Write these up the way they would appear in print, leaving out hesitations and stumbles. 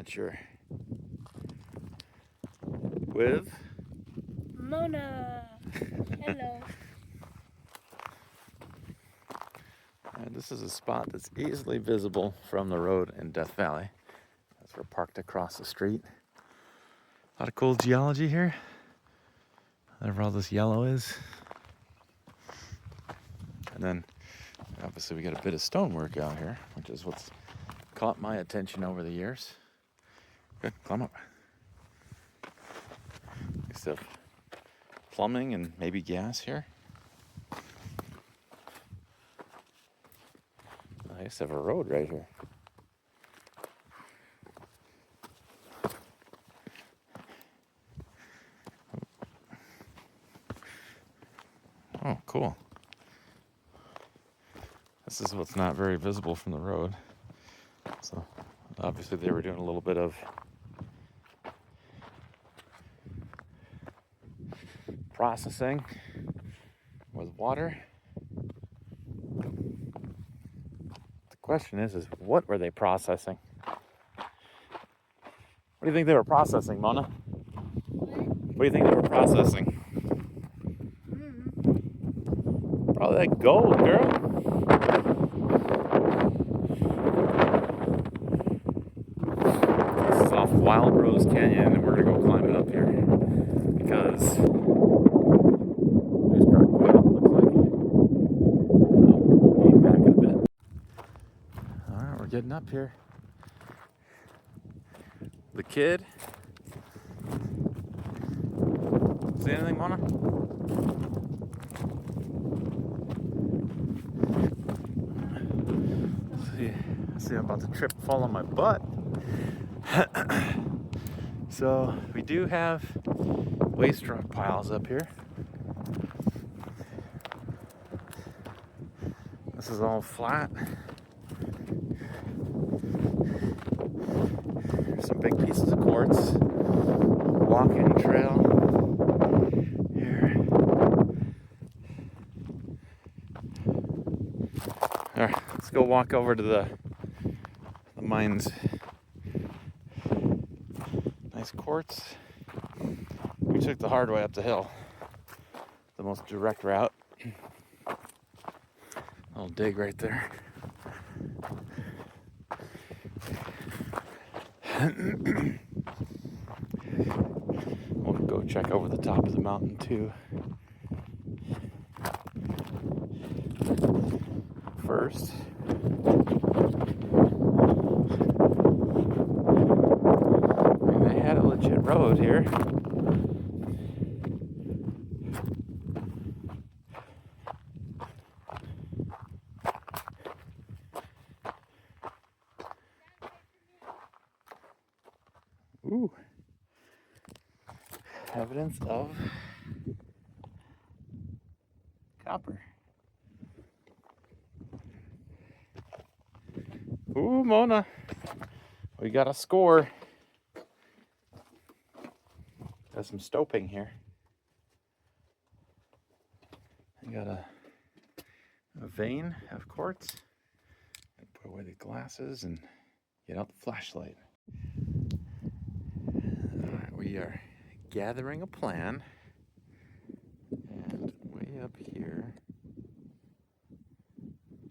adventure with Mona. Hello. And this is a spot that's easily visible from the road in Death Valley. As we're parked across the street. A lot of cool geology here. Whatever all this yellow is. And then obviously we got a bit of stonework out here, which is what's caught my attention over the years. Good, climb up. We still have plumbing and maybe gas here. I used to have a road right here. Oh, cool. This is what's not very visible from the road. So obviously they were doing a little bit of processing with water. The question is what were they processing? What do you think they were processing, Mona? What do you think they were processing? Probably that gold, girl. This is off Wildrose Canyon, and we're gonna go climb it up here because this truck looks like. Oh, back in a bit. All right, we're getting up here. The kid. See anything, Mona? See, I'm about to trip and fall on my butt. So we do have waste rock piles up here. This is all flat. There's some big pieces of quartz. Walking trail here. All right, let's go walk over to the mines. Nice quartz. We took the hard way up the hill, the most direct route. Little dig right there. We'll go check over the top of the mountain too. First, they had a legit road here. Ooh. Evidence of copper. Ooh, Mona. We got a score. Got some stoping here. I got a vein of quartz. Put away the glasses and get out the flashlight. Alright, we are gathering a plan. And way up here,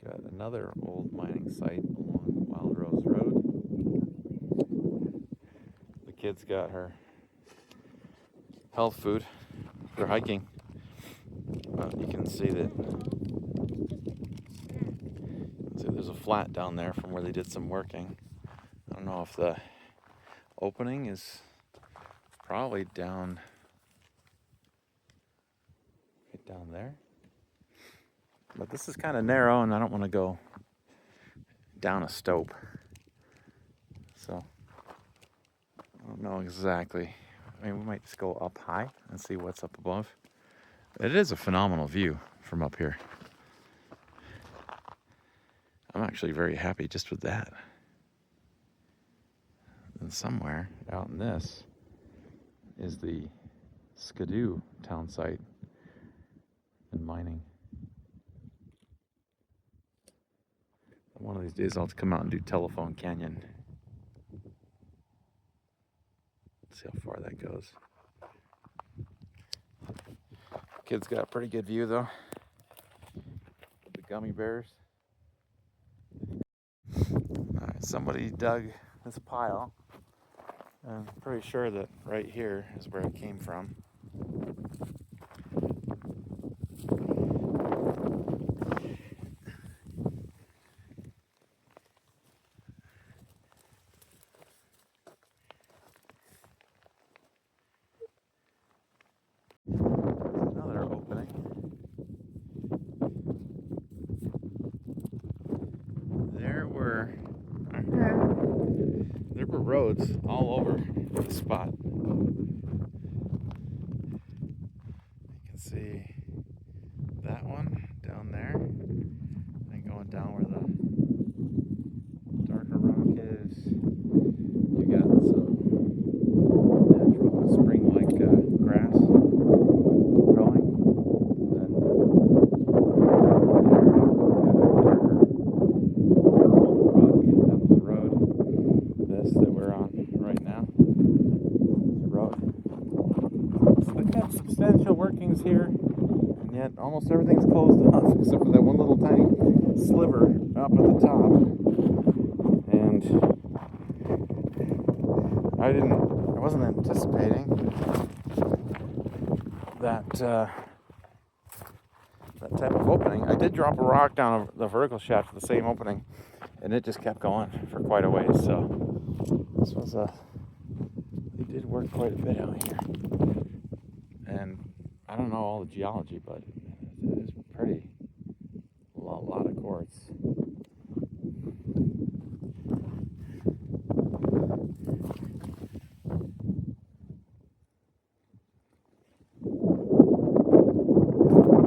got another old mining site along Wildrose Road. The kid's got her health food for hiking. But you can see that there's a flat down there from where they did some working. I don't know if the opening is probably down right down there. But this is kind of narrow and I don't want to go down a stope. So I don't know exactly. I mean, we might just go up high and see what's up above. It is a phenomenal view from up here. I'm actually very happy just with that. And somewhere out in this is the Skidoo town site and mining. One of these days I'll have to come out and do Telephone Canyon. See how far that goes. Kid's got a pretty good view though. The gummy bears. Alright, somebody dug this pile. I'm pretty sure that right here is where it came from. Another opening. There were roads all over the spot. You can see that one down there, and going down where the darker rock is. You got some natural spring-like grass growing. And then that we're on right now. The road. So they have substantial workings here, and yet almost everything's closed off except for that one little tiny sliver up at the top. And I wasn't anticipating that that type of opening. I did drop a rock down the vertical shaft of the same opening, and it just kept going for quite a ways. So this was they did work quite a bit out here. And I don't know all the geology, but it's pretty, a lot of quartz.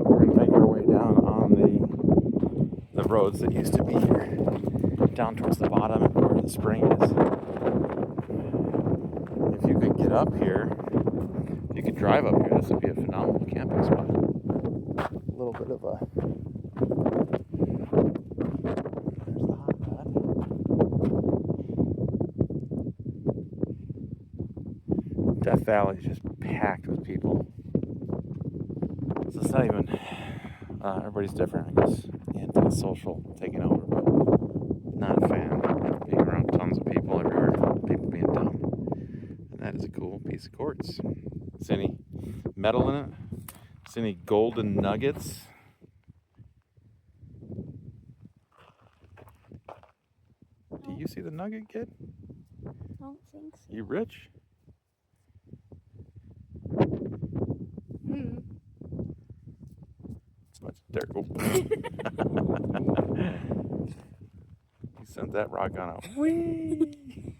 We're gonna make our way down on the roads that used to be here, down towards the bottom where the spring is. If you could get up here, if you could drive up here, this would be a phenomenal camping spot. A little bit of a... There's the hot pad. Death Valley is just packed with people. So it's not even... everybody's different, I guess. Anti-social taking over, but not a fan of being around tons of people everywhere. People being dumb. And that is a cool piece of quartz. Is any metal in it? Is any golden nuggets? Do you see the nugget, kid? I don't think so. You rich? It's much dirt. Oh. You sent that rock on a whee!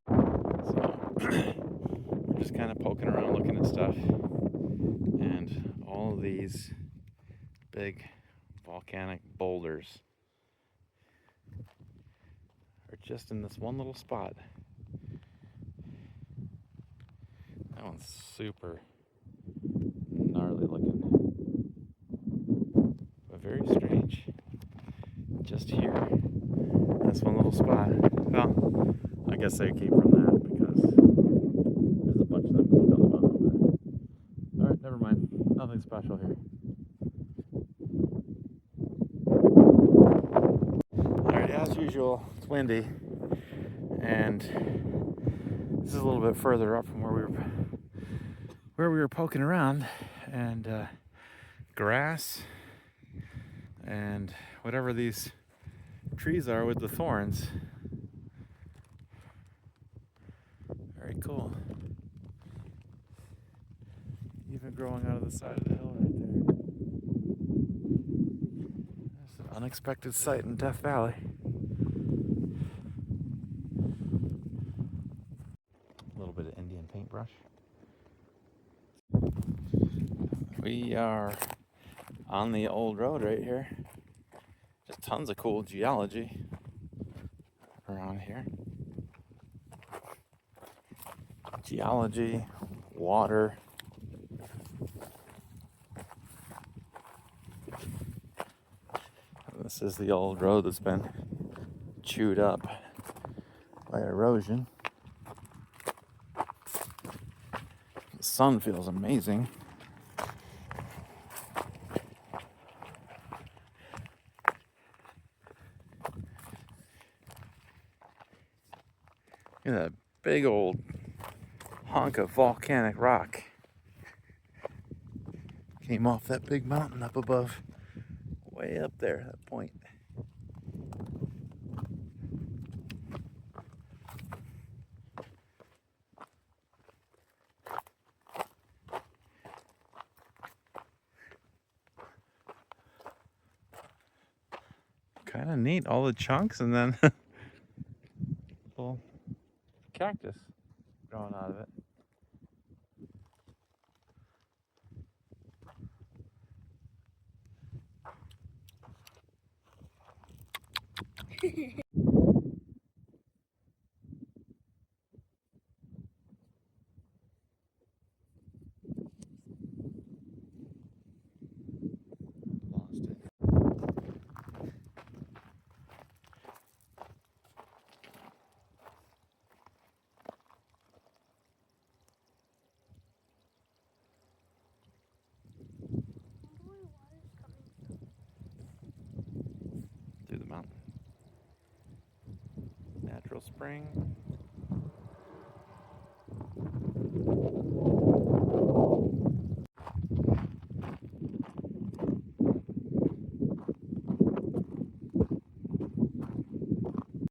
So, we're just kind of poking around looking at stuff. And all of these big volcanic boulders are just in this one little spot. That one's super gnarly looking, but very strange. Just here, this one little spot. Well, I guess they came from that because there's a bunch of them going down the mountain over there. Alright, never mind. Nothing special here. Alright, as usual, it's windy. And this is a little bit further up from where we were poking around. And grass and whatever these trees are with the thorns. Very cool. Even growing out of the side of the hill right there. There's an unexpected sight in Death Valley. A little bit of Indian paintbrush. We are on the old road right here. Just tons of cool geology around here. Geology, water. This is the old road that's been chewed up by erosion. The sun feels amazing. Look at that big old hunk of volcanic rock. Came off that big mountain up above. Way up there, that point. Kind of neat, all the chunks and then little cactus growing out of it. Lost it. Through the mountain. Natural spring.